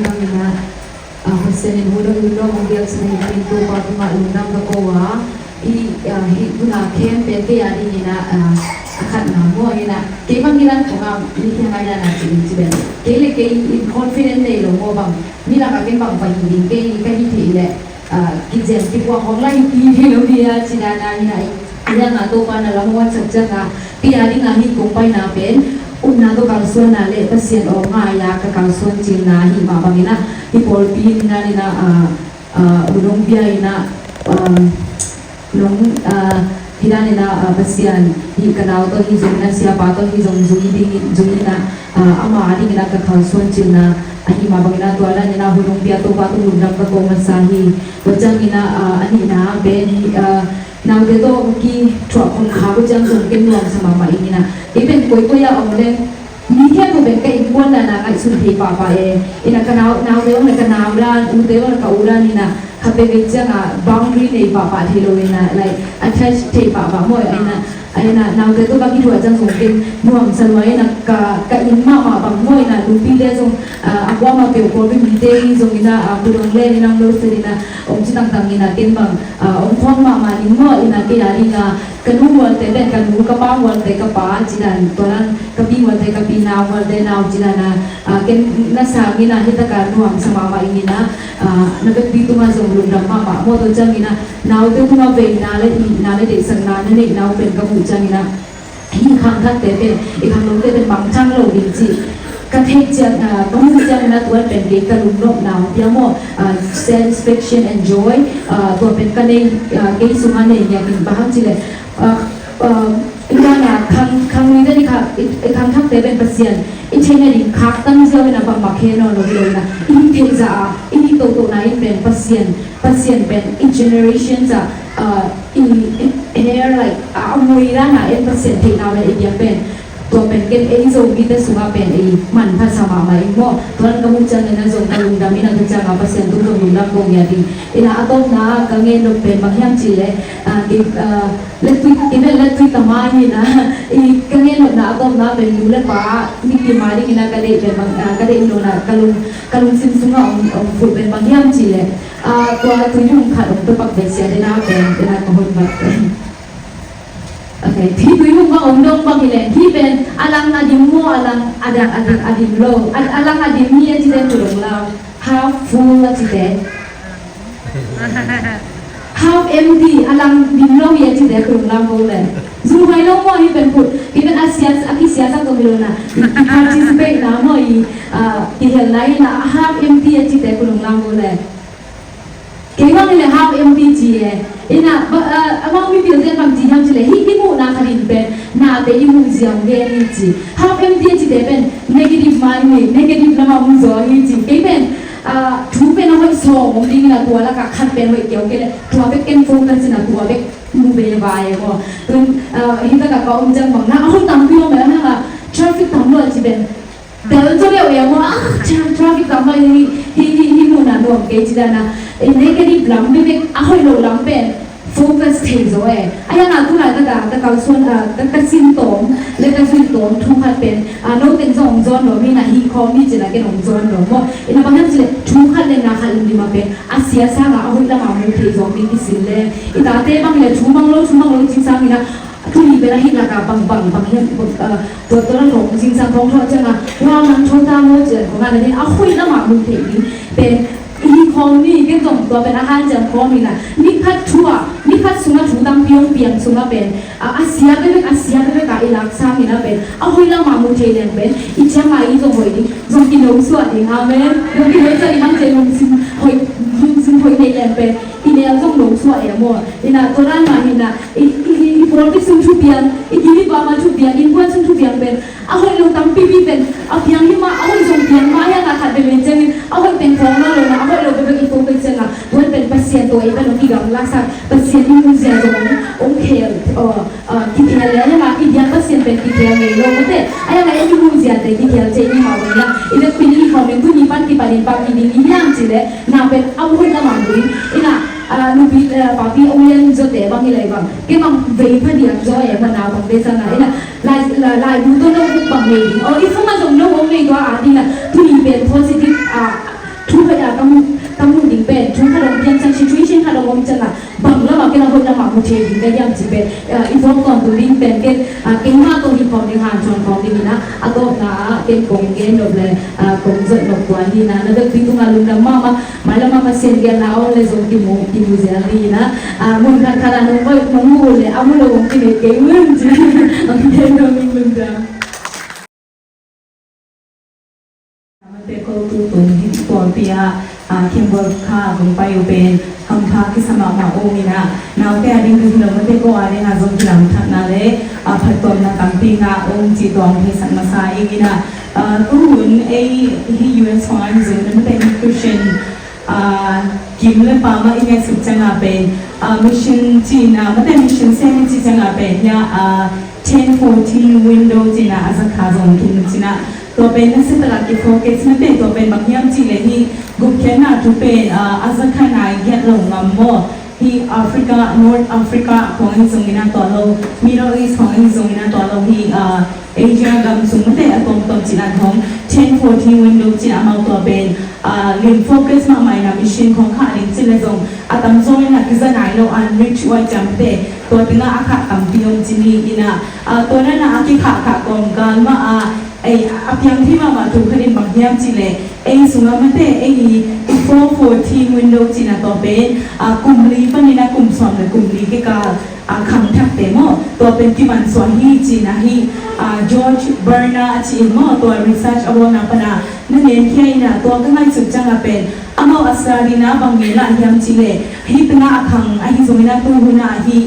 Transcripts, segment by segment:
bang ina Hussein in hudo hudo mongdial sini pintu patu mak lundam kakowa hi guna kem pete yadi ina akan namo ina ke bang ina kong ni kaya ngaya na ciben ke le ke confident nei lo mo bang ni la ka ke bang pa hin ke hi thi le kijen ti wa hong lai ti he lo dia cidana ina aya nga to pa na la mo chak ka ti yadi nga hi kong pai na pen una to kalsuan na le pasien o nga ya ka kalsuan chin na hi ma bangina hi pol pin na ni na udong bia ina long hilani na pasien hi kanao to hi zong na sia pa to hi zong zui na ama ari na ka kalsuan chin na hi ma bangina to ala ni na udong bia to pa to lundam ka ko masahi wajang ina ani na be nang de to ki thwa khong kha bu jang zong ken nuam sama ma ina iben koi ko ya omle ni ke ko ben kai kon na na ai sun thi pa e ina kanao naw de ong ka naw la u de ong ka ura ni na khape be jang boundary nei pa thi lo ina like attach thi pa mo ina naw de to ba ki thwa jang zong ken nuam salwa ina ka in ma bang mo ina lu pi de zong akwa ma pe ko be mi de zong ina bu dong le ina lo se ina om chi tang tang ina ken bang om khong ma ni mo ina ke ya ri na kanu wal te ben kanu ka pa wal te ka pa jidan toran ka pi wal te ka pi na wal de na jidana ken na sa ngi na hita ka nuam sama ma ingi na na ka pi tu ma zong lu dam ma mo to jang ina naw te tu ma ve na le de sang na ne naw ben ka bu jang ina hi khang thak te ben i khang lo te ben bang chang lo din chi ka the jang ba mu jang na tuan ben ge ka lu nok naw pia mo satisfaction and joy to ben ka nei ke su ma nei ya kin ba chi le ina na khang ni da ni kha khang thak te ben pasien i chena ri khak tam zo na ba ma khe no lo lo na i the za i to na in ben pasien ben in generations in hair like amoira na en pasien the na ben i ben to ben ken ei zo gi te sunga ben ei man pha sama ma i mo tuan ka mu chan na zo ka lung da mi na ka cha ga pasien tu lo lung da ko ya di ina atom na ka nge no ben ma hyam chi le let tu tama ni na I ka nge no na atom na ben lu le pa mi ki ma ri ina ka de ben ka de no na ka lung sim sunga om fu ben ma hyam chi le to tu yung kha dong to pak de sia de na ben de na ko hon ba okay thi tu yung ba om dong ba ile thi ben alang adim mo alang adim lo alang adim mi ti den tu dong lao half full ti de half empty alang dim lo ye ti de kung lam bo le zu mai lo mo hi ben put even asia sa to lo na participate na mo I hel lai na half empty ti de kung lam bo le ke bang ile half empty ji e ina among mi bil den bang ji ham ji le hi mu na kharin ben na te I mu jiang ge ni ji half empty ji de ben negative mind ni negative na ma mu zo hi ji ke ben thu pe na hoi so mong ding na tua la ka khat pe hoi keu ke le tua pe ken focus na tua pe mu be vai ko tun hi ta ka ka om jang bang na hoi tam pi ma na la traffic tam lo ji ben del cho le ya mo traffic tam lo hi mu na no ke ji da na negative lam be hoi lo lam pe focus thei zo aya na tu la ta ka suan ta sim tom le ta sim tom thu khat pen no ten zong zon no mi na hi kho mi jena ke nong zon no mo ina bang ham jile thu khat le na khat li ma pe asia sa ga ahoi la ma mu thei zo mi ki sil le ita te bang le thu mang lo jing sa mi na tu li be la hi la ka bang hian to la lo jing sa thong tho changa wa man thon ta mo je ko ga ne ahoi la ma mu thei ni pe I kong ni ke zong to ben a han jam kong ni na ni khat thua ni khat sunga thu tam piang sunga ben asia be ka ilak sa mi na ben a hoi la ma mu the len ben I chama I zong hoi ni zong ki no suat ni amen zong ki hoi sa I han je long sim hoi ne len ben I ne zong no suat ya mo ina to ran ma ni na I pro pi sung thu piang I ki ba ma thu piang in kwan sung thu piang ben a hoi lo tam pi ben a piang hi ma a hoi zong piang ma ya na khat be ben chen a hoi pen thong na lo na a hoi lo be I focus chen na wen ben pasien to I ben lo ki gam la sa pasien ni mu zia zong ong khel ki khel le ma ki dia pasien ben ki khel ngai lo ma te aya na I mu zia te ki khel che ni ma ba ya I le pi ni khom tu ni pan ki pa ni pa ki ni yang chi le na ben a hoi na ma ni ina nu bi pa pi ong len zo te bang I lai bang ke bang ve pha dia zo e ma na bang be sa na ina lai du to no bang ni o I fu ma zong no ong nei to a di na tu ni ben positive kamu ding ben chung kadang pian sang situation kadang om chana bangla ma kena hoi na ma muthe ding ka yam chi ben involve kon tu ding ben ke kengma to hi pom ding han chon pom ding na ato na ke kong ge no le kong zo no kwa hi na na de tu nga lum na ma la ma sen ge na on le zo ki mo ze ri na mun kha khala no mo mo le amu lo ki ne ke mun ji ang ke no mi lum daแต่ก็ตัวตนที่ตัวเปียเข้มบดค่าลงไปอยู่เป็นคำพาที่สมัครมาโอมีนะนาวแต่อันนี้คือเราไม่ได้ก็อะไรนะจงที่หลังทักนั่นเลยผัดต้นนะกัมปีงาองจีตองที่สังมาสายอีนะก็หุ่นไอ้ที่ US ของอันจงนั้นไม่ได้มีคริสเตียนกิมเลยป่ามาอีกไงสุดจังอาเป็นมิชชั่นจีน่ะไม่ได้มิชชั่นเซนจีจังอาเป็นเนี่ย10-14 window จีน่ะอาจจะขาจงกินจีน่ะตัวเป็นนักศึกษาที่โฟกัสไม่เป็นตัวเป็นบางอย่างจีเลยที่กุกแค่น่าทุเป็นอาจจะขนาดแค่ลงงำโมที่แอฟริกา North แอฟริกาของอินโดนีเซียตัวเรา Middle East ของอินโดนีเซียตัวเราที่เอเชียกำสุงไม่ได้ตัวตัวจีน่าของ10-14 window จีน่ามาตัวเป็นเรียนโฟกัสมาใหม่นะมิชชั่นของข้าเรียนจีเลยส่งอาตมโซนนักกิจการเราอันริชไว้จำเป็นตัวเป็นอาขาตำพิยมจีนีอินะตัวนั้นนะอาคิขากองการมาไอ้อภิยังที่มาถูกคดีบางอย่างจีเลยไอ้สุนัขมันเตะไอ้4-14 window จีน่ะตัวเป็นกลุ่มลีปนี่นะกลุ่มสอนเลยกลุ่มลีก็คำทักเต็มตัวเป็นที่มันสวนฮีจีน่ะฮีจอร์จเบอร์นาจีมตัว research เอาหน้าปนานั่นเองที่น่ะตัวก็ไม่สุดจังเป็นอามาอัสราดีนะบางเวลายังจีเลยฮีตั้งอาคังไอ้สมัยนั้นตัวหุ่นน่ะฮี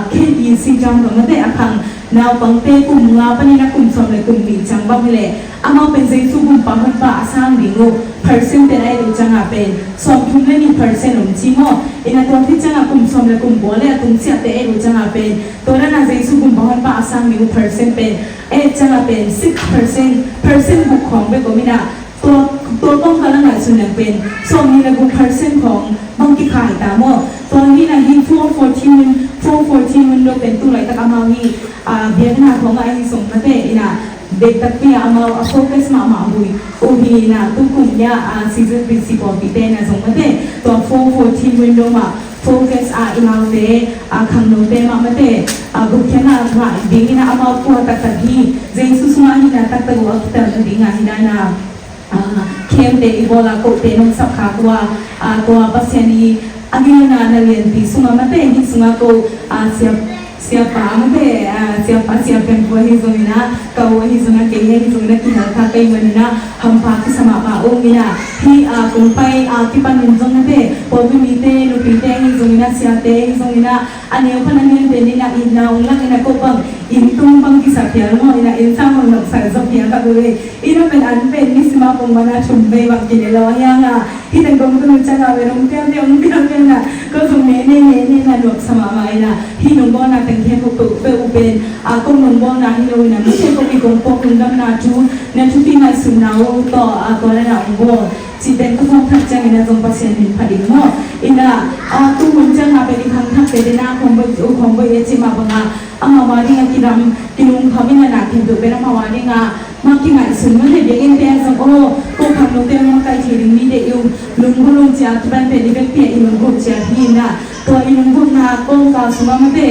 เคดีซีจังตัวมันเตะอาคังนาวปังเตกุมงาปนินะกุมสมเลยกุมลีจังบังเลยอามาเป็นใจสู้กุมปังมันป่าสร้างดิ่งโง่%เป็นไอ้ดูจังอาเป็นสมทุนเลยนี่%หนุ่มจีโม่อินาตัวที่จังอากุมสมเลยกุมบัวเลยตุงเสียแต่ไอ้ดูจังอาเป็นตัวนั้นใจสู้กุมปังมันป่าสร้างดิ่ง%เป็นไอ้จังอาเป็น6%บุกของไปก็ไม่ได้ตัวต้องการอะไรส่วนใหญ่เป็นส่วนนี้นะกุม%ของบางที่ขายตามว่าตัวนี้นะที่4-14มันเราเป็นตัวไหนแต่ก็มาที่เบียร์หน้าของไอ้ส่งมาเตะนะเด็กตักพี่อามาโฟกัสมาบุยโอ้ฮีนะตุกุมยาซีซั่นปีสิบปอปีเตนะส่งมาเตะตัว4-14วินโดมาโฟกัสอินเอาเตะคังโนเตมาเตะบุกแค่น่าว่าดีนะอามาพัวตักที่เจสุสมาฮีนะตักตัวแต่ดีงานที่ได้นะเข้มเตะอีโบลาโกเตนุ่งสับขาตัวปัสยานีAgil na nalianti sunga mate hi sunga ko siapa mate siapa ko hi zona kau hi zona ke hi zona ki na kai manina hampa ki sama ma omina hi kumpai ki panin zona te pobi mite no pite hi zona siate hi zona ane panan ni ni na ina ungla ina ko bang intung bang ki sakya mo ina insang mo sa zopia ka dure ina pen an pen ni sima pong mana chumbe bang ki lo yang hi tang gom ko chaga verong te naก็ตรงนี้นะหลวงสมามานะที่หนุ่มบ้านนาแต่งแค่พวกเปอุเบนก็หนุ่มบ้านนาที่เราเนี่ยไม่ใช่ก็มีกองพวกหนุ่มดำนาจูเนี่ยทุกที่มาสุนาวต่อตัวนั้นนะองค์บ่จีเป็นก็คงทักจังนะจงภาษาหนึ่งพันหม้ออินะตู้มันจังมาเป็นคำทักเป็นหน้าของใบเอจิมาบังอามาวันนี้กินนุ่งเขาไม่นากินตัวเป็นอามาวันนี้มากินไงสุนมันเด็กเอ็นเตะจังโอ้ก็คำนุ่งเต็มมาใกล้ที่ริมนี้เด็กอยู่ลุงก็ลุงเจ้าที่เป็นเป็นเด็กเปียอีลุงก็เจ้าที่น่ะตัวอีลุงก็นาก็กาสมาไม่ได้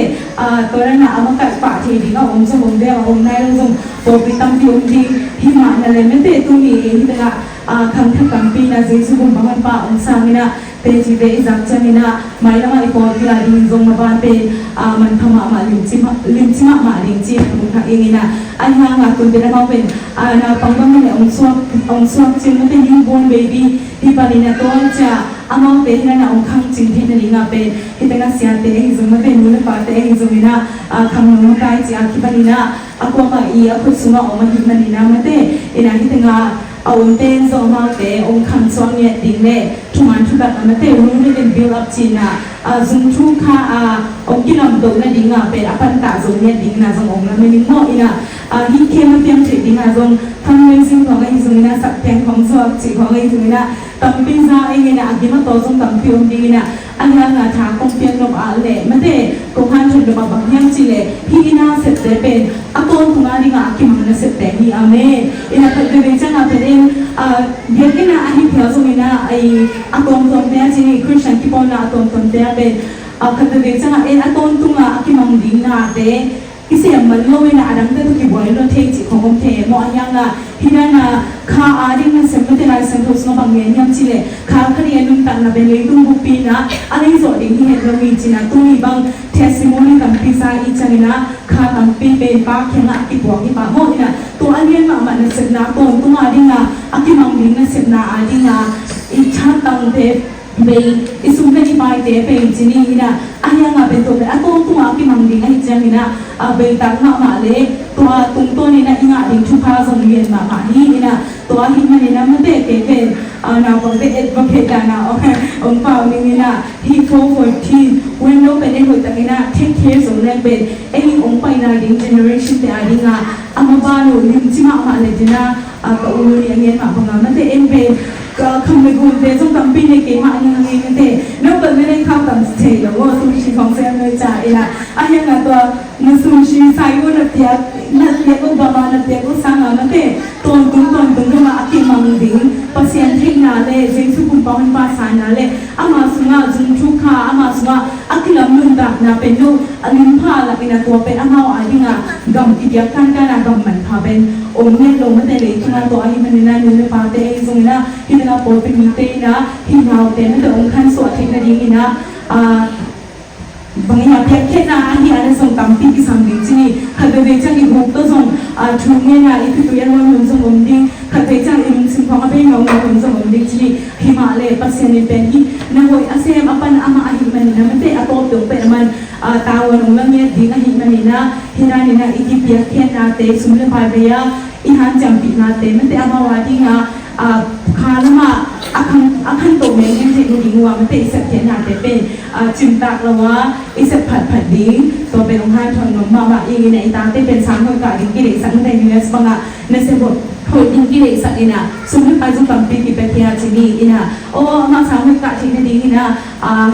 ตัวนั้นน่ะอามากัดปากที่ดีก็องค์สมองเดียวองค์นายลุงส่งปกติตั้งที่องค์ที่หิมะนั่นเลยไม่ได้ตัวนี้ที่เป็นคำทักคำปีน่ะเจสุบุญบางวันป่าองค์สามิน่ะเป็นจีเบอิจักจังน่ะไม่ละมาอีกคนที่เราดินส่งมาบ้านเป็นมันทำมาลิมจิมามาลิมจิมันทำเองน่ะอันห่างคุณเป็นอะไรเป็นน่ะปังปังเนี่ยองค์สวกจิมันเป็นยูบอนเบบี้ที่ปารินาตัวจ้าอามาเป็นน่ะองค์ขังจิที่นั่นน่ะเป็นที่เป็นเสียเตะที่ส่งมาเป็นมูลค่าเตะที่ส่งน่ะคำนวณกายจ้าที่ปารินาaku ma iya aku semua orang hidup di nama te ina kita ngah awam ten zoma te om kan suami dingle cuma juga nama te orang ni den build up Cina zoom tu ka om kilam do na dinga pe apa tak zoom ni dingna zong om na meni mo ina ฮิเคมาเพียงจิตดิงอาจงทำเรื่องสิ่งของไอ้ตรงนี้สักแทงของสวบจิตของไอ้ตรงนี้ตั้งปีซ่าไอ้เนี่ยอากิมาโตจงตั้งปีองดีเนี่ยอันนี้งาถากงเพียงลบอาเล่ไม่ได้กงหันชนลบบางเพียงจิเล่พี่น่าเสพแต่เป็นอาตนตรงนี้งากิมันเสพแต่ฮีอาเม่อินาคือเรื่องจังอาเป็นเเดี๋ยวนี้นะอันนี้เพียงตรงนี้นะไอ้อาตนตรงนี้จีนี่คริสเตียนที่ปนอาตนตรงนี้เป็นคือเรื่องจังอาตนตรงนี้อากิมันดีนะเต้ที่เสียมันโลวินาดังเตตุกิบอยโลเทจิของผมเทมอยังละที่นั่นนะข้าอาดิมันเสพไม่ได้ไรสังทุสมาบางเงี้ยยังชิเล่ข้าคดีนุ่งตันนะเป็นเลยตุ้งบุปีนะอะไรส่วนที่เห็นเรามีจีนะตุ้งมีบางเทสติโมนีกันพิซซ่าอีจังนะข้าตั้งปีเป็นปากแข็งอ่ะกิบวกกิบาโมนี่นะตัวอันนี้มามันเสพนาตนตัวอาดินะอากิมังดินะเสพนาอาดินะอีชาตังเทเป็นอิสุเมนิบายเตเป็นจีนี่นะอันยังเป็นตัวเป็นอัตโตตัวอากิมังดินะอีจังนะเป็นต่างมาเลยตัวตรงตัวนี่นะอีงาดิชุพาสงเวียนมานี่นะตัวหิมันนี่นะมันเตะเป็นนาบางเตะเอ็ดบางเพดานะองค์เปล่านี่นะที่โฟ14เว้นโลเป็นเอ็ดหัวตะกี้นะ10 years องค์นั้นเป็นไอ้องค์ไปนะดิ generation แต่อันนี้นะอามาบ้านหนูยิ่งจิมาเลยจีนะก็อุ้ยอย่างเงี้ยมาพนันมันเตะเอ็นเป็นก็คำไม่กูเตะจงตั้งปีในเกมอันยังไงมันเตะนับเป็นไม่ได้เข้าตั้งเตะแล้วว่าซูชิของเซมเลยจ้าเอละอันยังไงตัวนักซูชิใส่ก็นักเตะก็บ้านักเตะก็สังอ่ะมันเตะตรงก็มาอากิมังดิ้งภาษาที่นั่นเลยเจ้าสุขุมปองภาษานั่นเลยอามาสุงาจุนทุกขาอามาสุงาอากิลามุนดักนะเป็นลูกอลิมพาละเป็นตัวเป็นอามาอาดิงะกำกิจการการกำมันพาเป็นองค์เนี่ยลงมาแต่เลยทุกนั้นตัวอาฮิมันนั่นนี่ปาเตะตรงนั้นที่นั่นปอเป็นมีเตนะที่เราเตะนั่นแต่องค์ขันสวดที่นั่นดีนะบางอย่างแค่นั้นที่อันนี้ส่งตามปีกิสัมดิจีขัดเดือดจังอีกหกตัวส่งช่วงนี้นะอีกตัวอย่างว่ามันส่งองค์ดิ้งขัดเดือดจังอีกสิ่งของอะไรน้องมันส่งองค์ดิ้งจีหิมาเลปัสเซนเป็นที่นั่งไว้อาเซียนอัปนอามาอาหิมันนะมันเป็นอัตโตตัวเป็นมันตาวันองค์นี้ดิ้งอาหิมันนะที่นั่นนี่นะอีกที่เปียกแค่นาเตสมุนไพรเบียอีหันจำปีนาเตมันเป็นอามาวาดิ้งข้าละมาอาคันตัวเมงยังเห็นดิ้งว่ามันเป็นสักแค่นาเตเป็นจิมตากละว่าอีสักผัดดิ้งตัวเป็นองค์หันทอนนมมาว่าอีในตาเตเป็นสามคนกับดิ้งกิเลสสังในยูเอสบังอ่ะในเซบดโหดิ้งกิเลสสักนะสมมติไปจงตั้งปีที่เป็นที่อาจีนี่นะโอ้มาสามคนกับที่นี่ดิ้งนะ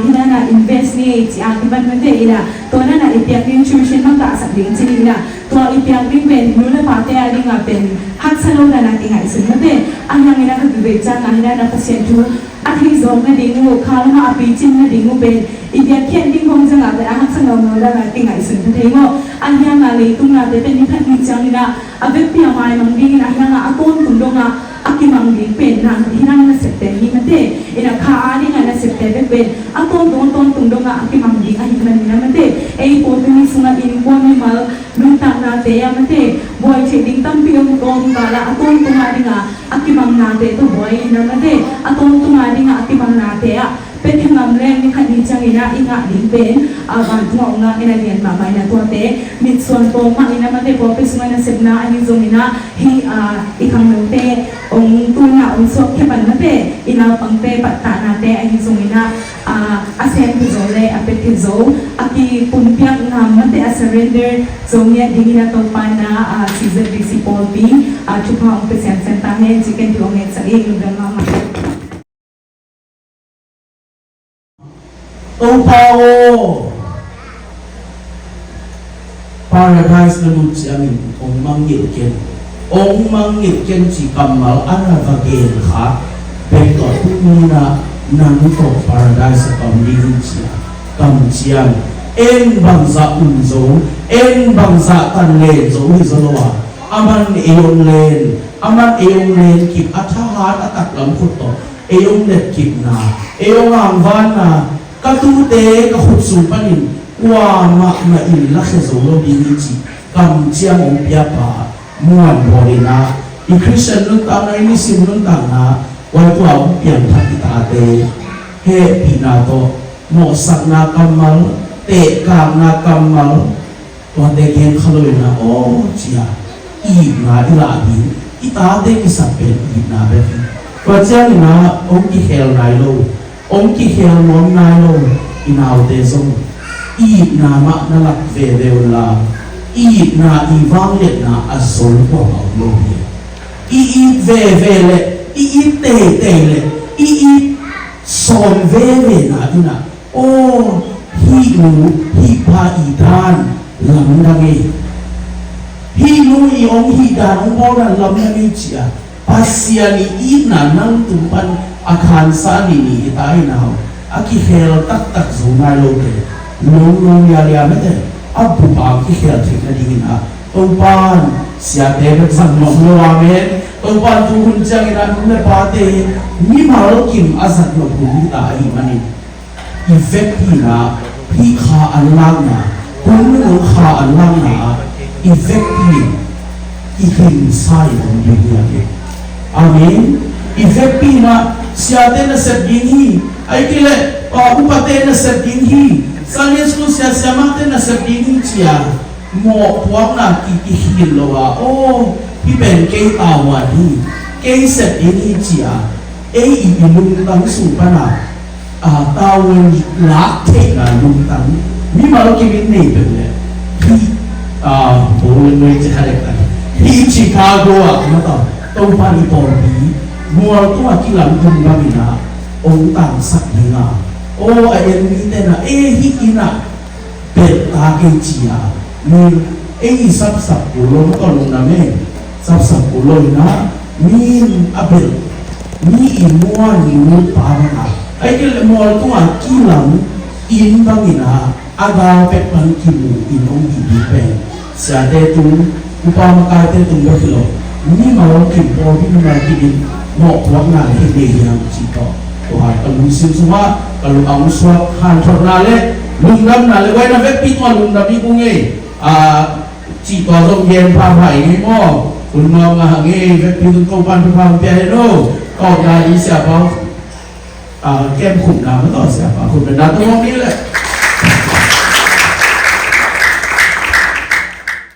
ที่นั่นนะอินเวสต์นี่ที่อาที่บ้านมันเตะนะตัวนั้นนะอีเปียกดิ้งชูชินมันกับสักดิ้งจีนี่นะตัวอีเปียกดิ้งเป็นนู้นเลยปาเตะดิ้งอ่ะเป็นฮักสโลนะนะที่ไหนสุดมันเตะอันยังไงนะคือเวจังอันนั้นนะพัศยันทูอาทิตย์สองนะดิ้งงูข้าวมาปีจินนะดิ้งงูเป็นอีเปียกแค่ดิ้งคงจะงับแต่ฮักสโลนะนะที่ไหนสุดมันเตะงูอันยังไงเลยตุ้งนะเตะเป็นนิพัฒน์จังนะอาเวปียมามังดิ้งนะยังไงอาต้นตุ้งดงนะอากิมังดิ้งเป็นนะที่นั่นนะเสพเตะนี่มันเตะอีน่ะข้าดิ้งนะเสพเตะเป็นอาต้นตุ้งดงนะอากิมังดิ้งอาหิมันนี่นะมันเตะไอ้ปวดนี่สุนัขอินปวดนี่มาลุงตักนาเตะมันเตะบอยเชดิ้งตั้งปีองกองกาละอาต้นตุ้งดิ้งอ่ะอากิมังนาเตะตัวบอยนะมันเตะอาต้นตุ้งดิ้งอ่ะอากิมังนาเตะเป็นที่งามแรงนี่ขันดีจังอินะอิงะดิ้งเป็นบางทุ่งงาอินะเรียนมาไม่นะตัวเตะมิดส่วนโตมาอินะมันเตะพอไปสมัยนั้นเสพนาอันนี้จงอินะฮีอีกครั้งหนึ่งเตะองตุนนะองสวบแค่ปันนั่นเตะอินาปังเตะปัตตานาเตะอันนี้จงอินะอาเซียนที่จงเลยอาเป็ดที่จงอากีปุ่นเปียกงามมันเตะอาเซเรนเดอร์จงเนี่ยดิ้งอินะตัวปานะซีซั่นดิสิปอลปีชุดพองเป็นเซนเซนตาเฮจิกันที่องเงินสักเองเรื่องมาÔng Pao Paradise na nun siya min Ông manggil ken Ông manggil ken si Kamal Ana vagel ka Beto muna Nang to Paradise sa pamilin siya Kamsiyan En bangsa unzo En bangsa tanlen zo hizolowa Aman iyong len Kip atahat atak lam kuto Iyong let kip na Iyong angvan na Katute kahutsun panin Wama maila khezolo biniti Kamtia mongpiapa Muan borina I Christian nun tanga ini sim nun tanga Wai tua pian takitate He pinato Mosak na kamal Te kang na kamal Tua te gen khaloy na Oh cia Ib na ilabi Itate kisapen ib na befi Tua cia na Om ihel nailo Ông kỳ khéo món nai lô inaw te sông i na ma na lak ve ve la อีนาอีวังเล็นาอสลกว่าเอาโลหิอีเวเลอีเตเลอีสอนเวนาอีน่ะโอ้ฮีนูฮีพาอีทานลำดังเอฮีนูอีองฮีดานองโบราณลำดังเอเจียภาษานีอีน่ะนั่งตุปันอาคารสานีนี่ตายนะอากิเฮลตักซูนาโลเกลงยาไม่ได้อับบุบากิเฮลถึงนาดีนะตุปันเสียเด็กสังมโนอาเมนตุปันทุกคนจังนะนุเลปาเตมีมาลกิมอาสัตโนบุญตายมันนี่อีเฟกตีนะพี่ขาอันล่างนะคุณไม่รู้ขาอันล่างนะอีเฟกตีอีกลิ่นใส่ของยูเนียเอาเมนอีเฟกตีนะเสียเดนเสพยิงฮีไอ้ที่เล่อุปเทนเสพยิงฮีสังเกตดูเสียมาเทนเสพยิงฮีเชียหมอกพวกนั้นที่หินโลวะโอ้พี่เป็นเกย์ตาวานีเกย์เสพยิงฮีเชียอีลุงตั้งสูปนะตาวันลักเทนะลุงตั้งมีมาลูกกินนี่เป็นเลยที่โบราณไม่จะอะไรกันที่ชิคาโกมาต่อต้องไปปอบีมัวตัวที่หลังคุณบามินาองต่างสักหนึ่งโอ้ไอเอ็นมีแต่นะฮิกินะเป็ดตาเกจียมีสับกุลงก็ลงนะแม่สับกุลงนะมีอเบลมีอิมัวนิมุปานะไอ้เกลมัวตัวที่หลังอินบามินาอากาเป็ดปันกิมูอินองกิบิเปเสียเตตุนอุปามกายเตตุนก็คือมีมาลองกินพอที่มันมากินหมอกวังนาให้เดียงจิตต่อตัวหาตลุสิสุมาตลุเอาสวะหันทนาเลลุงดำนาเลไว้นะเว็บปิดว่าลุงดำนี่กูเงี้ยจิตต่อต้องเย็นพาไผ่งี้มั่วคุณมองมาเงี้ยเว็บปิดต้องปันพาเปียโน่ก็ได้อีเสียบ้างแก้มขุ่นน้ำไม่ต่อเสียบ้างขุ่นเป็นน้ำตัวนี้แหละ